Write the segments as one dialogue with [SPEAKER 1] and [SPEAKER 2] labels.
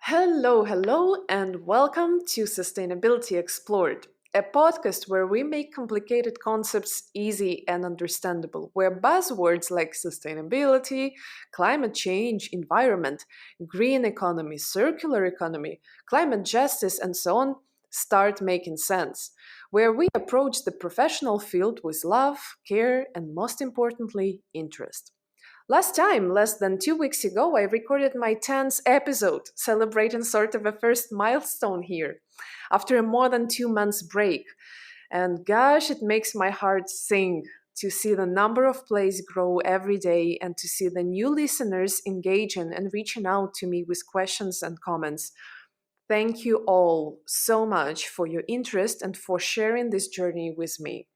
[SPEAKER 1] Hello, and welcome to Sustainability Explored, a podcast where we make complicated concepts easy and understandable, where buzzwords like sustainability, climate change, environment, green economy, circular economy, climate justice, and so on start making sense, where we approach the professional field with love, care, and most importantly, interest. Last time, less than 2 weeks ago, I recorded my 10th episode, celebrating sort of a first milestone here, after a more than 2 months break. And gosh, it makes my heart sing to see the number of plays grow every day and to see the new listeners engaging and reaching out to me with questions and comments. Thank you all so much for your interest and for sharing this journey with me.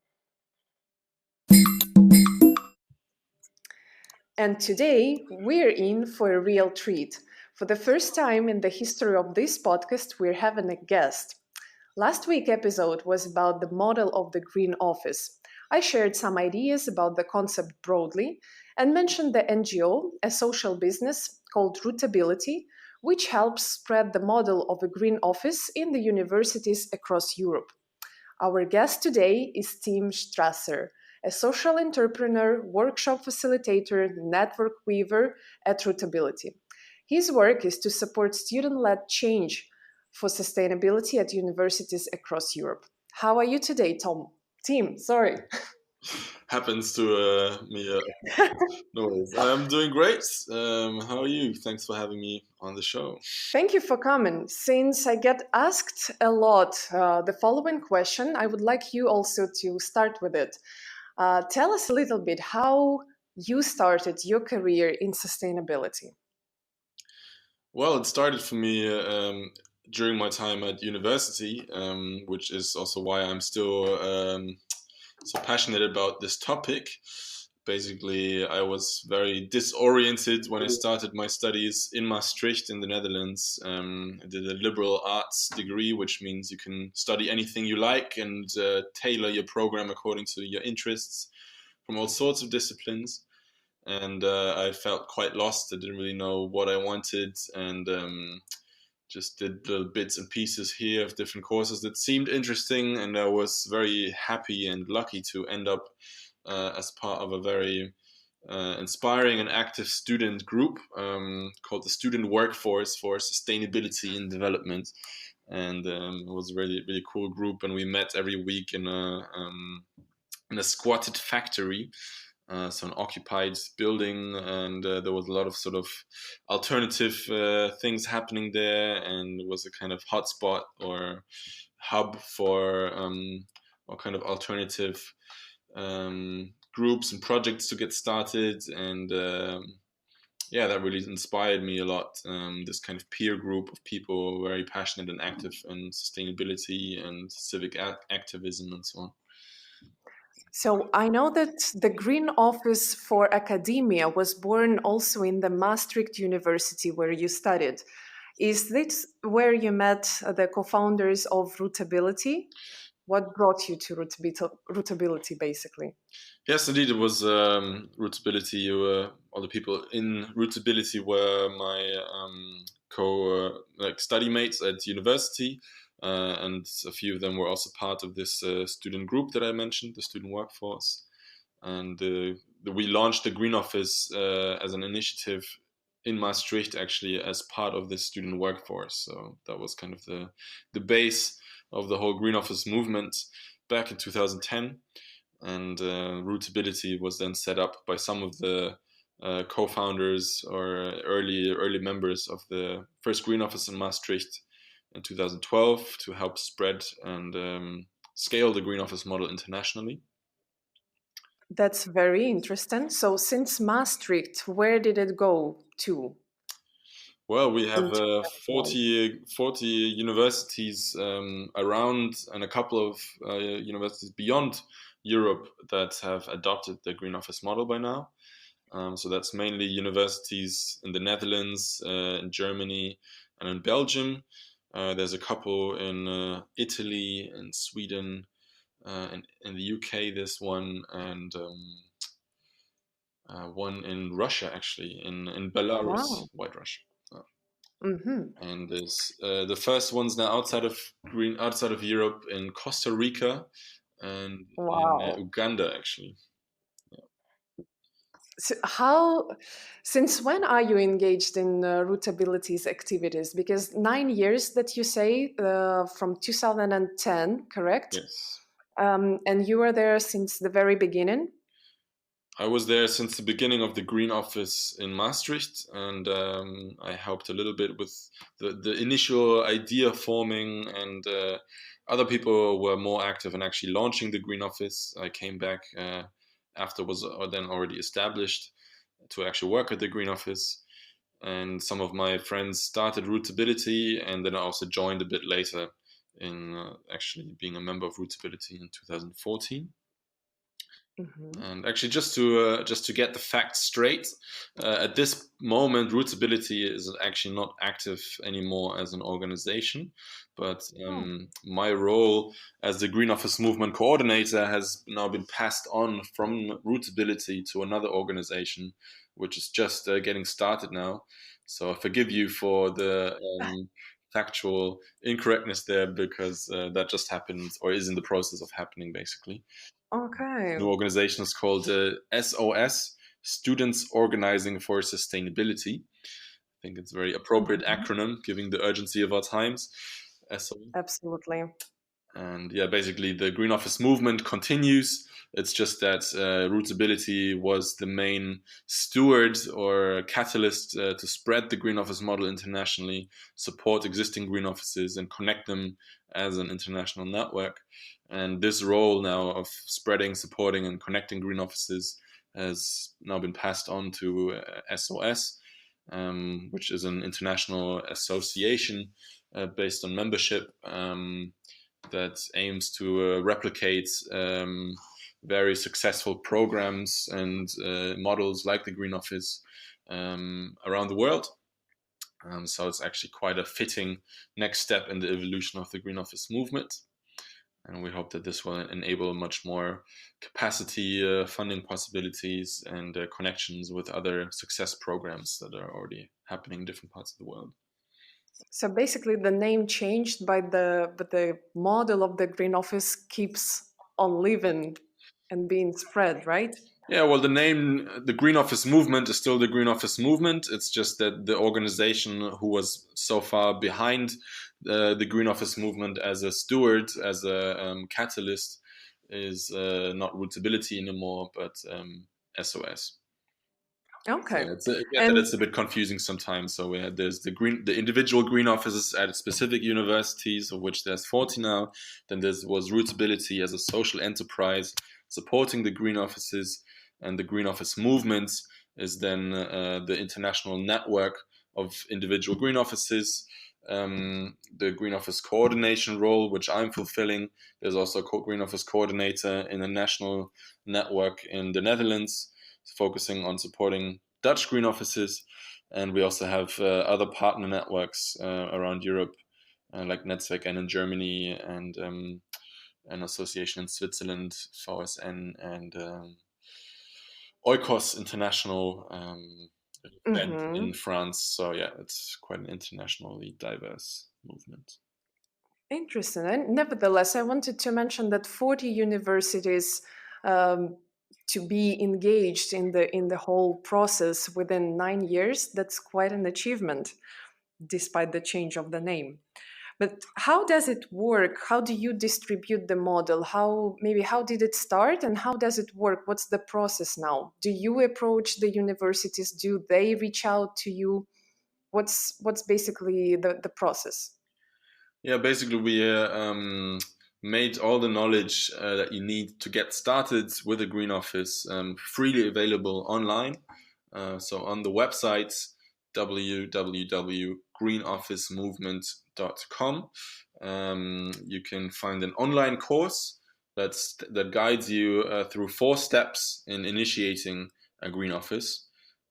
[SPEAKER 1] And today, we're in for a real treat. For the first time in the history of this podcast, we're having a guest. Last week's episode was about the model of the Green Office. I shared some ideas about the concept broadly and mentioned the NGO, a social business called Rootability, which helps spread the model of a green office in the universities across Europe. Our guest today is Tim Strasser, a social entrepreneur, workshop facilitator, network weaver at Rootability. His work is to support student-led change for sustainability at universities across Europe. How are you today, Tim, sorry.
[SPEAKER 2] Happens to me. No worries. I'm doing great. How are you? Thanks for having me on the show.
[SPEAKER 1] Thank you for coming. Since I get asked a lot the following question, I would like you also to start with it. Tell us a little bit how you started your career in sustainability.
[SPEAKER 2] Well, it started for me during my time at university, which is also why I'm still so passionate about this topic. Basically, I was very disoriented when I started my studies in Maastricht in the Netherlands. I did a liberal arts degree, which means you can study anything you like and tailor your program according to your interests from all sorts of disciplines. And I felt quite lost. I didn't really know what I wanted, and just did little bits and pieces here of different courses that seemed interesting, and I was very happy and lucky to end up as part of a very inspiring and active student group called the Student Workforce for Sustainability and Development. And it was a really cool group, and we met every week in a squatted factory, so an occupied building, and there was a lot of sort of alternative things happening there, and it was a kind of hotspot or hub for all kind of alternative groups and projects to get started, and yeah, that really inspired me a lot. This kind of peer group of people very passionate and active in sustainability and civic activism and so on.
[SPEAKER 1] So I know that the Green Office for Academia was born also in the Maastricht University where you studied. Is this where you met the co-founders of Rootability? What brought you to Rootability, basically?
[SPEAKER 2] Yes, indeed, it was Rootability. All the people in Rootability were my like study mates at university, and a few of them were also part of this student group that I mentioned, the student workforce. And we launched the Green Office as an initiative in Maastricht, actually, as part of this student workforce. So that was kind of the base of the whole Green Office movement back in 2010. And Rootability was then set up by some of the co-founders or early members of the first Green Office in Maastricht in 2012 to help spread and scale the Green Office model internationally.
[SPEAKER 1] That's very interesting. So since Maastricht, where did it go to?
[SPEAKER 2] Well, we have 40 universities around, and a couple of universities beyond Europe that have adopted the Green Office model by now. So that's mainly universities in the Netherlands, in Germany, and in Belgium. There's a couple in Italy and Sweden, in the UK, there's one, and one in Russia, actually, in Belarus,
[SPEAKER 1] Wow.
[SPEAKER 2] White Russia.
[SPEAKER 1] Hmm.
[SPEAKER 2] And there's the first one's now outside of Europe in Costa Rica and in
[SPEAKER 1] Wow.
[SPEAKER 2] Uganda actually.
[SPEAKER 1] So since when are you engaged in Rootability's activities? Because 9 years that you say from 2010, correct?
[SPEAKER 2] Yes.
[SPEAKER 1] And you were there since the very beginning?
[SPEAKER 2] I was there since the beginning of the Green Office in Maastricht, and I helped a little bit with the initial idea forming, and other people were more active in actually launching the Green Office. I came back after it was then already established to actually work at the Green Office, and some of my friends started Rootability, and then I also joined a bit later in actually being a member of Rootability in 2014.
[SPEAKER 1] Hmm.
[SPEAKER 2] And actually, just to get the facts straight, at this moment, Rootability is actually not active anymore as an organization. But
[SPEAKER 1] Oh,
[SPEAKER 2] my role as the Green Office Movement coordinator has now been passed on from Rootability to another organization, which is just getting started now. So I forgive you for the factual incorrectness there, because that just happened or is in the process of happening, basically.
[SPEAKER 1] okay.
[SPEAKER 2] New organization is called SOS, Students Organizing for Sustainability. I think it's a very appropriate
[SPEAKER 1] Mhm.
[SPEAKER 2] acronym given the urgency of our times. SOS.
[SPEAKER 1] Absolutely.
[SPEAKER 2] And yeah, basically the Green Office movement continues. It's just that Rootability was the main steward or catalyst to spread the Green Office model internationally, support existing Green Offices, and connect them as an international network. And this role now of spreading, supporting, and connecting Green Offices has now been passed on to SOS, which is an international association based on membership. That aims to replicate very successful programs and models like the Green Office around the world. So it's actually quite a fitting next step in the evolution of the Green Office movement. And we hope that this will enable much more capacity, funding possibilities, and connections with other success programs that are already happening in different parts of the world.
[SPEAKER 1] So basically, the name changed, but the model of the Green Office keeps on living and being spread, right?
[SPEAKER 2] Yeah, well, the name, the Green Office Movement, is still the Green Office Movement. It's just that the organization who was so far behind the Green Office Movement as a steward, as a catalyst, is not Rootability anymore, but SOS. So
[SPEAKER 1] Okay.
[SPEAKER 2] yeah, I get that
[SPEAKER 1] And
[SPEAKER 2] it's a bit confusing sometimes. So there's the individual green offices at specific universities, of which there's 40 now. Then there was Rootability as a social enterprise supporting the green offices, and the green office movements is then the international network of individual green offices. The green office coordination role, which I'm fulfilling. There's also a green office coordinator in a national network in the Netherlands, focusing on supporting Dutch green offices, and we also have other partner networks around Europe, like Netzwerk N in Germany, and an association in Switzerland, VSN, and Oikos International event in
[SPEAKER 1] mhm.
[SPEAKER 2] France. So yeah, it's quite an internationally diverse movement.
[SPEAKER 1] Interesting. And nevertheless, I wanted to mention that 40 universities um, to be engaged in the whole process within 9 years, that's quite an achievement, despite the change of the name. But how does it work? How do you distribute the model? How did it start and how does it work? What's the process now? Do you approach the universities? Do they reach out to you? What's basically the process?
[SPEAKER 2] Yeah, basically, we made all the knowledge that you need to get started with a Green Office freely available online. So on the website www.greenofficemovement.com, you can find an online course that guides you through 4 steps in initiating a Green Office.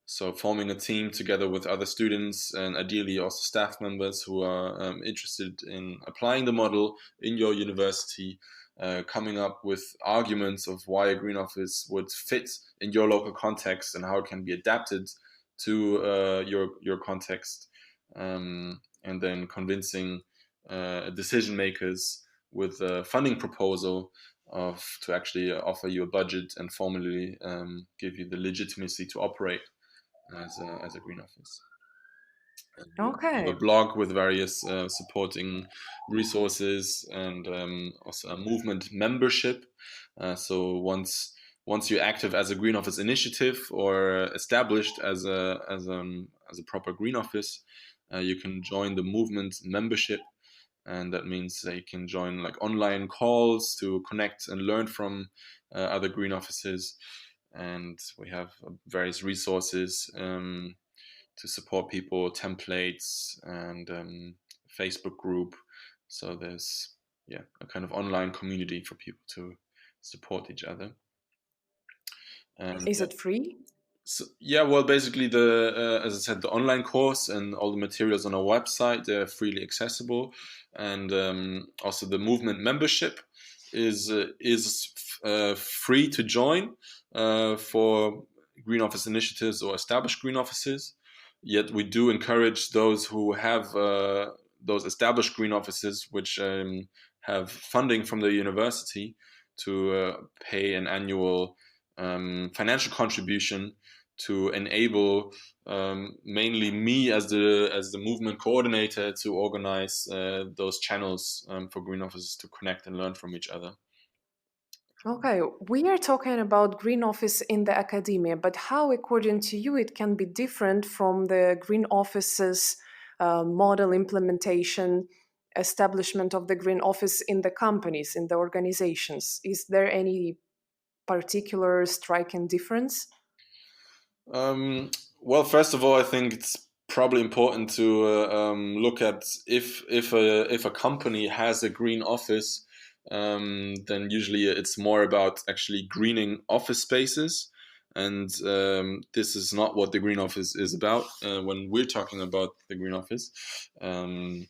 [SPEAKER 2] So forming a team together with other students and ideally also staff members who are interested in applying the model in your university, coming up with arguments of why a green office would fit in your local context and how it can be adapted to your context. and then convincing decision makers with a funding proposal to actually offer you a budget and formally give you the legitimacy to operate as a green office. And we have
[SPEAKER 1] Okay.
[SPEAKER 2] a blog with various supporting resources and also a movement membership. So once you're active as a green office initiative or established as a proper green office, you can join the movement membership, and that means that you can join like online calls to connect and learn from other green offices. And we have various resources to support people, templates, and Facebook group. So there's a kind of online community for people to support each other. And
[SPEAKER 1] Is it free?
[SPEAKER 2] so, yeah, well, basically the as I said, the online course and all the materials on our website, they're freely accessible, and also the movement membership is free to join for green office initiatives or established green offices. Yet we do encourage those who have those established green offices, which have funding from the university, to pay an annual financial contribution to enable mainly me as the movement coordinator to organize those channels for green offices to connect and learn from each other.
[SPEAKER 1] Okay, we are talking about green office in the academia, but how, according to you, it can be different from the green office's model implementation, establishment of the green office in the companies, in the organizations? Is there any particular striking difference?
[SPEAKER 2] Um, well, first of all, I think it's probably important to look at if a company has a green office, then usually it's more about actually greening office spaces, and this is not what the green office is about when we're talking about the green office. Um,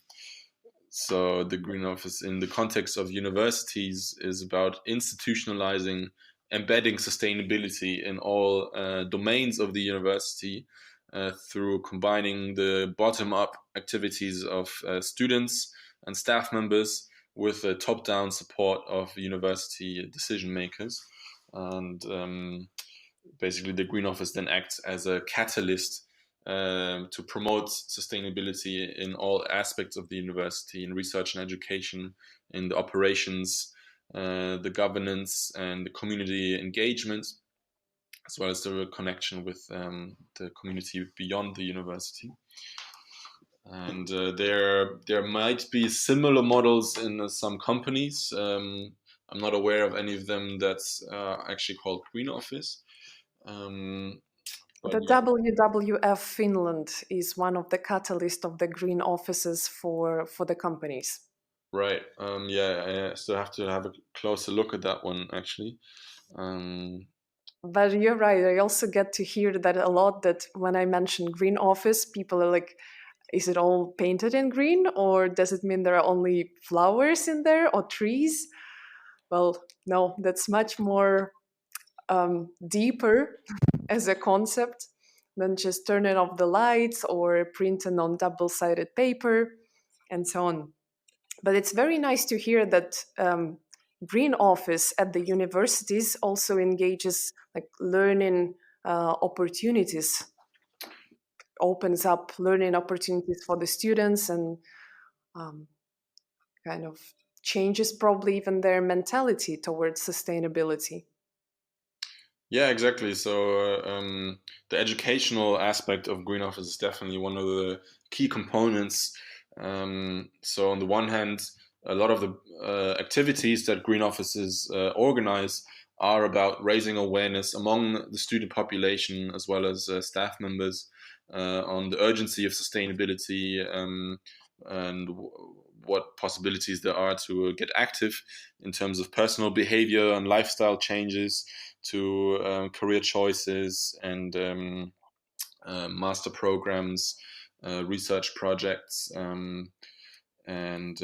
[SPEAKER 2] so the green office in the context of universities is about institutionalizing, embedding sustainability in all domains of the university through combining the bottom-up activities of students and staff members with the top-down support of university decision makers. And basically, the green office then acts as a catalyst to promote sustainability in all aspects of the university, in research and education, in the operations, the governance, and the community engagement, as well as the connection with the community beyond the university. And there might be similar models in some companies. I'm not aware of any of them that's actually called Green Office. But
[SPEAKER 1] The
[SPEAKER 2] yeah,
[SPEAKER 1] WWF Finland is one of the catalysts of the green offices for the companies.
[SPEAKER 2] right. Yeah, I still have to have a closer look at that one actually. Um,
[SPEAKER 1] But you're right. I also get to hear that a lot, that when I mention green office, people are like, is it all painted in green, or does it mean there are only flowers in there or trees? Well, no, that's much more deeper as a concept than just turning off the lights or printing on double-sided paper and so on. But it's very nice to hear that green office at the universities also engages like learning opportunities, opens up learning opportunities for the students, and um, kind of changes probably even their mentality towards sustainability.
[SPEAKER 2] yeah, exactly. So the educational aspect of green office is definitely one of the key components. So on the one hand, a lot of the activities that green offices organize are about raising awareness among the student population as well as staff members on the urgency of sustainability, and what possibilities there are to get active in terms of personal behavior and lifestyle changes, to career choices and master programs, research projects, and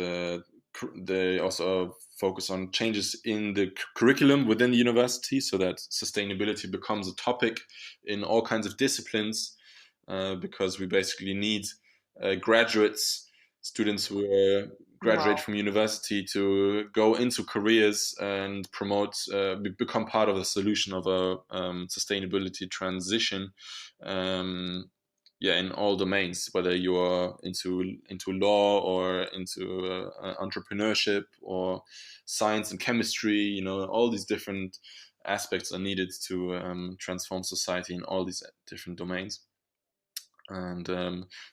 [SPEAKER 2] they also focus on changes in the curriculum within the university so that sustainability becomes a topic in all kinds of disciplines, because we basically need graduates, students who graduate
[SPEAKER 1] Wow.
[SPEAKER 2] from university to go into careers and become part of the solution of a sustainability transition. Um, yeah, in all domains, whether you are into law or into entrepreneurship or science and chemistry, all these different aspects are needed to transform society in all these different domains. And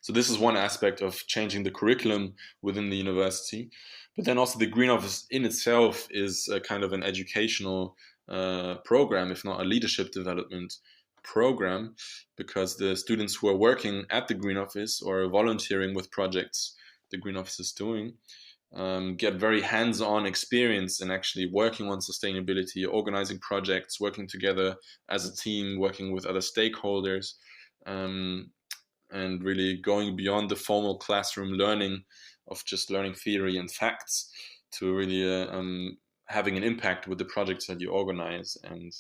[SPEAKER 2] so this is one aspect of changing the curriculum within the university. But then also the Green Office in itself is a kind of an educational program, if not a leadership development program, because the students who are working at the Green Office or volunteering with projects the Green Office is doing get very hands-on experience in actually working on sustainability, organizing projects, working together as a team, working with other stakeholders. Um, and really going beyond the formal classroom learning of just learning theory and facts to really having an impact with the projects that you organize. And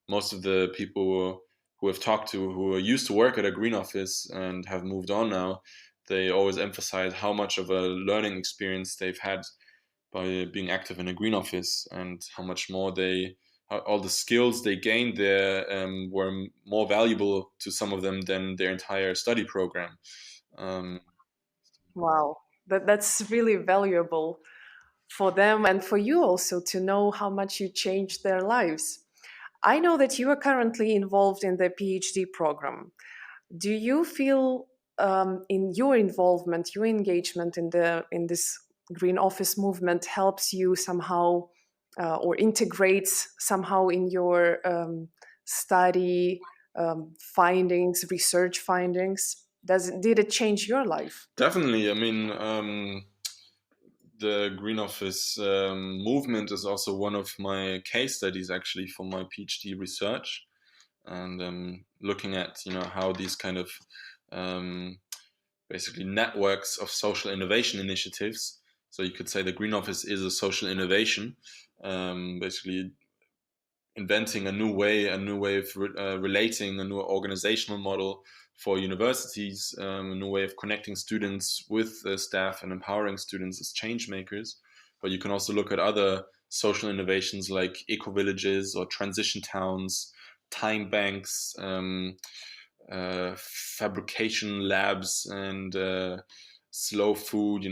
[SPEAKER 2] most of the people who have talked to who used to work at a green office and have moved on now, they always emphasize how much of a learning experience they've had by being active in a green office, and how much more all the skills they gained there were more valuable to some of them than their entire study program. Um,
[SPEAKER 1] Wow. That's really valuable for them and for you also to know how much you changed their lives. I know that you are currently involved in the PhD program. Do you feel in your involvement, your engagement in this green office movement helps you somehow or integrates somehow in your study findings, research findings? Did it change your life?
[SPEAKER 2] Definitely. I mean, the Green Office movement is also one of my case studies actually for my PhD research, and looking at how these kind of um, basically networks of social innovation initiatives. So you could say the Green Office is a social innovation, basically inventing a new way of relating, a new organizational model for universities, a new way of connecting students with staff and empowering students as change makers. But you can also look at other social innovations like eco villages or transition towns, time banks, fabrication labs, and slow food.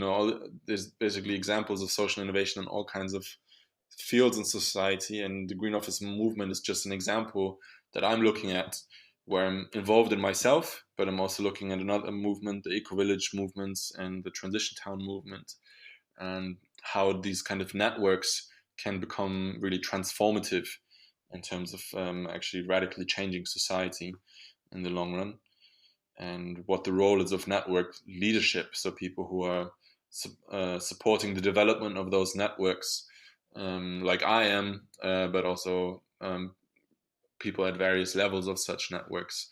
[SPEAKER 2] There's basically examples of social innovation in all kinds of fields in society, and the Green Office movement is just an example that I'm looking at, where I'm involved in myself, but I'm also looking at another movement, the eco village movements and the transition town movement, and how these kind of networks can become really transformative in terms of actually radically changing society in the long run, and what the role is of network leadership. So people who are supporting the development of those networks, like I am, but also people at various levels of such networks,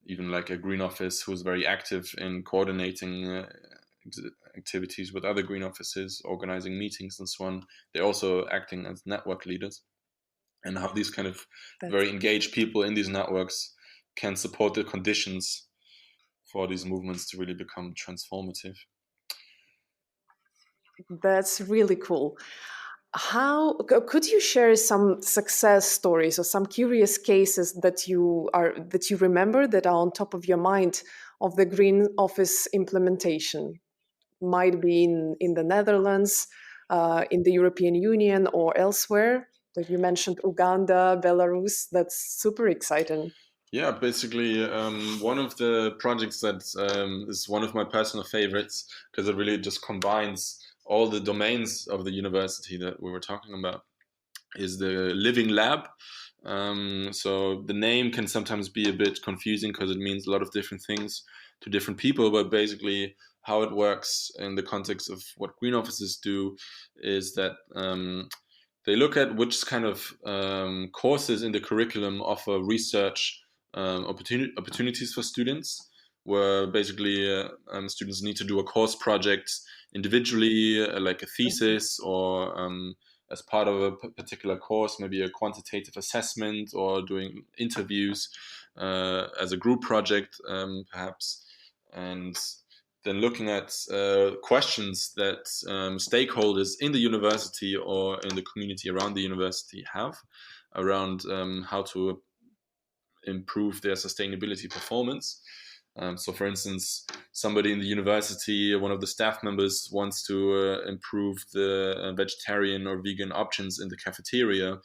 [SPEAKER 2] even like a green office who's very active in coordinating activities with other green offices, organizing meetings and so on. They're also acting as network leaders, and how these kind of
[SPEAKER 1] That's
[SPEAKER 2] very engaged people in these networks can support the conditions for these movements to really become transformative.
[SPEAKER 1] that's really cool. Could you share some success stories or some curious cases that you remember that are on top of your mind of the green office implementation? Might be in the Netherlands, in the European Union, or elsewhere. That you mentioned Uganda, Belarus. That's super exciting.
[SPEAKER 2] Yeah, basically, one of the projects that is one of my personal favorites, because it really just combines all the domains of the university that we were talking about, is the Living Lab. So the name can sometimes be a bit confusing because it means a lot of different things to different people, but basically, how it works in the context of what green offices do is that they look at which kind of courses in the curriculum offer research opportunities for students, where basically students need to do a course project individually, like a thesis, or as part of a particular course, maybe a quantitative assessment, or doing interviews as a group project, perhaps. And then looking at questions that stakeholders in the university or in the community around the university have around how to improve their sustainability performance. So, for instance, somebody in the university, one of the staff members, wants to improve the vegetarian or vegan options in the cafeteria,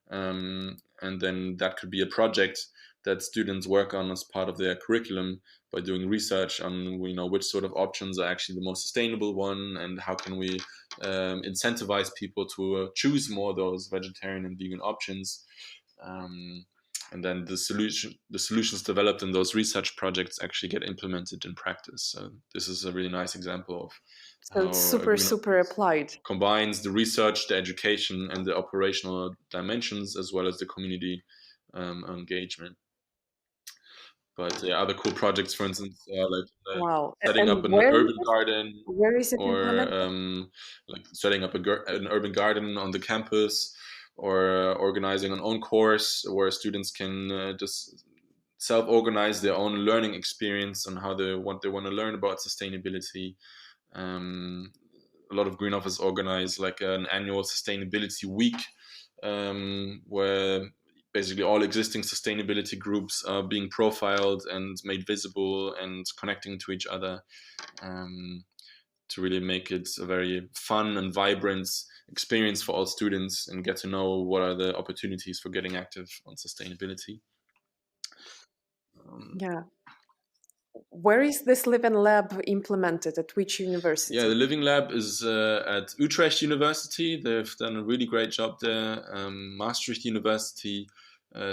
[SPEAKER 2] and then that could be a project that students work on as part of their curriculum by doing research on which sort of options are actually the most sustainable one, and how can we incentivize people to choose more of those vegetarian and vegan options. Um, and then the solutions developed in those research projects actually get implemented in practice. So this is a really nice example of
[SPEAKER 1] So it's
[SPEAKER 2] how a
[SPEAKER 1] super,
[SPEAKER 2] green
[SPEAKER 1] super
[SPEAKER 2] office
[SPEAKER 1] applied.
[SPEAKER 2] combines the research, the education, and the operational dimensions, as well as the community engagement. But yeah, other cool projects, for instance, like
[SPEAKER 1] Wow.
[SPEAKER 2] setting up
[SPEAKER 1] And
[SPEAKER 2] an urban garden,
[SPEAKER 1] where is it
[SPEAKER 2] or
[SPEAKER 1] implemented?
[SPEAKER 2] like setting up an urban garden on the campus, or organizing an own course where students can just self-organize their own learning experience on what they want to learn about sustainability. Um, a lot of green office organize like an annual sustainability week, where basically all existing sustainability groups are being profiled and made visible and connecting to each other, um, to really make it a very fun and vibrant experience for all students and get to know what are the opportunities for getting active on sustainability. Um,
[SPEAKER 1] Yeah. Where is this Live and Lab implemented? At which
[SPEAKER 2] Yeah, the
[SPEAKER 1] university?
[SPEAKER 2] Living Lab is at Utrecht University. They've done a really great job there. Maastricht University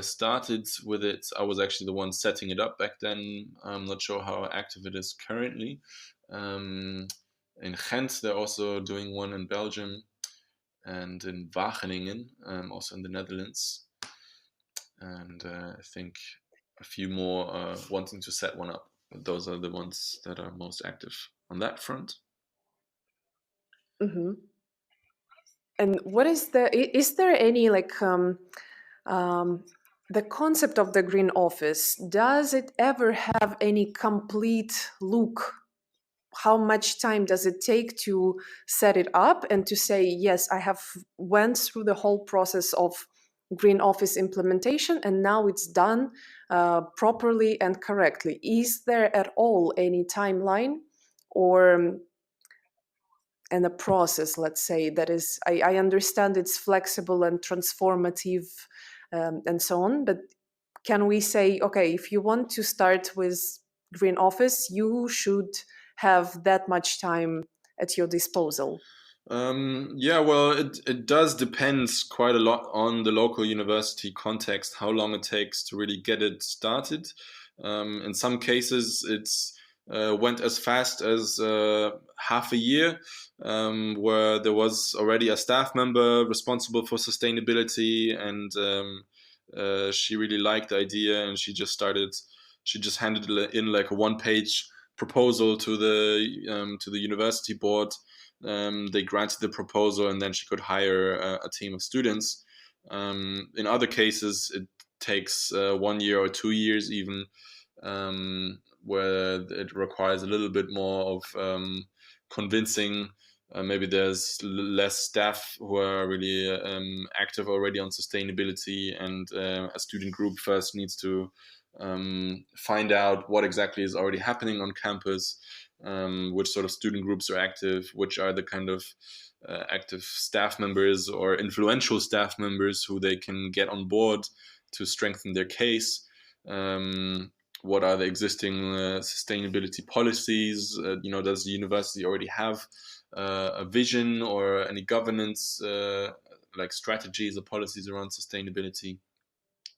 [SPEAKER 2] started with it. I was actually the one setting it up back then. I'm not sure how active it is currently. Um, in Ghent, they're also doing one in Belgium, and in Wageningen, also in the Netherlands. And I think a few more are wanting to set one up. But those are the ones that are most active on that front.
[SPEAKER 1] Hmm. And what is is there any um, the concept of the green office? Does it ever have any complete look? How much time does it take to set it up and to say, yes, I have went through the whole process of green office implementation and now it's done properly and correctly? Is there at all any timeline or and a process, let's say, that is, I understand it's flexible and transformative and so on, but can we say, okay, if you want to start with green office, you should have that much time at your disposal?
[SPEAKER 2] Yeah, well, it does depend quite a lot on the local university context, how long it takes to really get it started. In some cases, it's went as fast as half a year, where there was already a staff member responsible for sustainability, and she really liked the idea, and she just started. She just handed in like a one-page proposal to the university board. They granted the proposal, and then she could hire a team of students. In other cases, it takes 1 year or 2 years even, where it requires a little bit more of convincing. Maybe there's less staff who are really active already on sustainability, and a student group first needs to find out what exactly is already happening on campus, which sort of student groups are active, which are the kind of active staff members or influential staff members who they can get on board to strengthen their case. What are the existing sustainability policies? Does the university already have a vision or any governance like strategies or policies around sustainability?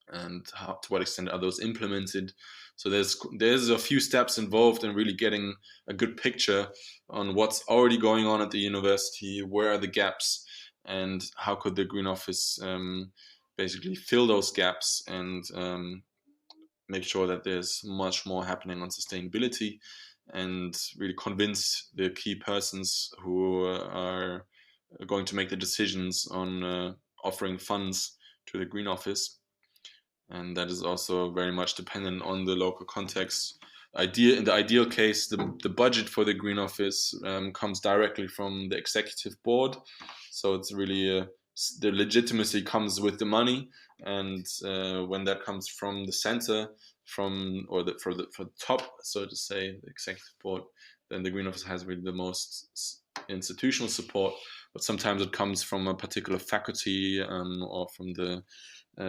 [SPEAKER 2] And to what extent are those implemented? So there's a few steps involved in really getting a good picture on what's already going on at the university, where are the gaps, and how could the Green Office basically fill those gaps and make sure that there's much more happening on sustainability, and really convince the key persons who are going to make the decisions on offering funds to the Green Office. And that is also very much dependent on the local context. In the ideal case, the budget for the Green Office comes directly from the executive board. So it's really the legitimacy comes with the money, and when that comes from the center, for the top, so to say, the executive board, then the Green Office has really the most institutional support. But sometimes it comes from a particular faculty or from the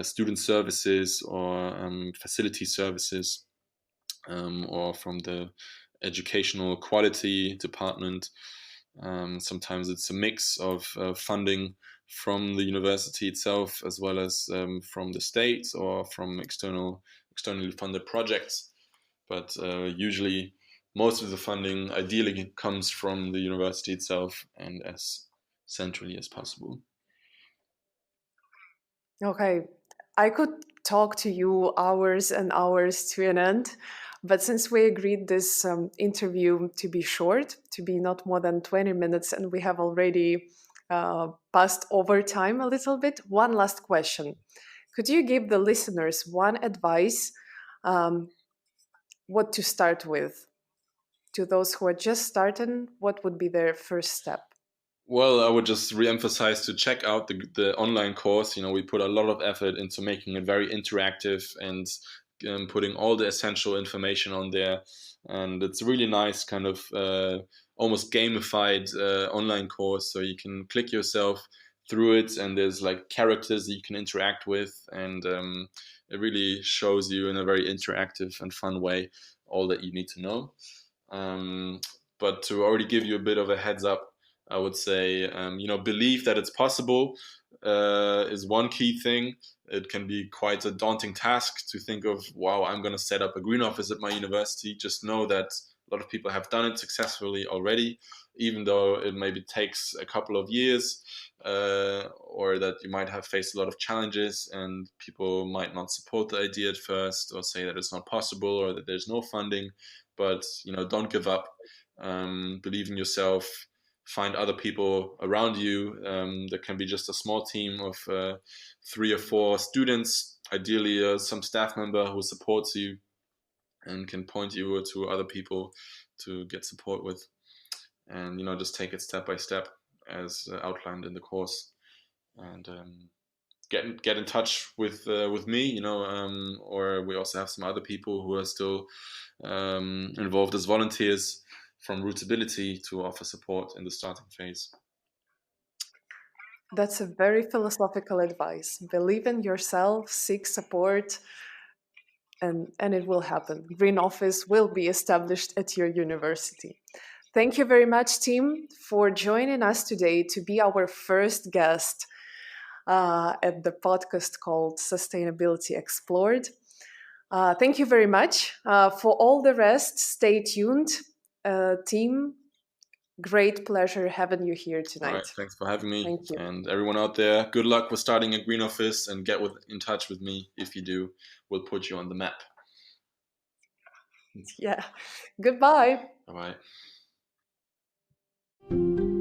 [SPEAKER 2] student services or facility services or from the educational quality department. Sometimes it's a mix of funding from the university itself as well as from the state or from externally funded projects. But usually, most of the funding ideally comes from the university itself and as centrally as possible.
[SPEAKER 1] Okay, I could talk to you hours and hours to an end, but since we agreed this interview to be short, to be not more than 20 minutes, and we have already passed over time a little bit, one last question. Could you give the listeners one advice um, what to start with? To those who are just starting, what would be their first step?
[SPEAKER 2] Well, I would just re-emphasize to check out the online course. We put a lot of effort into making it very interactive and putting all the essential information on there. And it's a really nice kind of almost gamified online course. So you can click yourself through it, and there's like characters that you can interact with, and it really shows you in a very interactive and fun way all that you need to know. Um, but to already give you a bit of a heads up, I would say, believe that it's possible is one key thing. It can be quite a daunting task to think of, wow, I'm going to set up a green office at my university. Just know that a lot of people have done it successfully already, even though it maybe takes a couple of years, or that you might have faced a lot of challenges and people might not support the idea at first or say that it's not possible or that there's no funding. But, don't give up. Believe in yourself, find other people around you. There can be just a small team of 3 or 4 students, ideally some staff member who supports you and can point you to other people to get support with. And just take it step by step as outlined in the course. And get in touch with me, or we also have some other people who are still involved as volunteers from Rootability to offer support in the starting phase.
[SPEAKER 1] That's a very philosophical advice. Believe in yourself, seek support, and it will happen. Green Office will be established at your university. Thank you very much, team, for joining us today to be our first guest at the podcast called Sustainability Explored. Thank you very much. For all the rest, stay tuned. Team, great pleasure having you here
[SPEAKER 2] All right,
[SPEAKER 1] tonight.
[SPEAKER 2] thanks for having me.
[SPEAKER 1] Thank you.
[SPEAKER 2] And everyone out there, good luck with starting a green office and get in touch with me. If you do, we'll put you on the map.
[SPEAKER 1] Yeah. Goodbye.
[SPEAKER 2] Bye bye.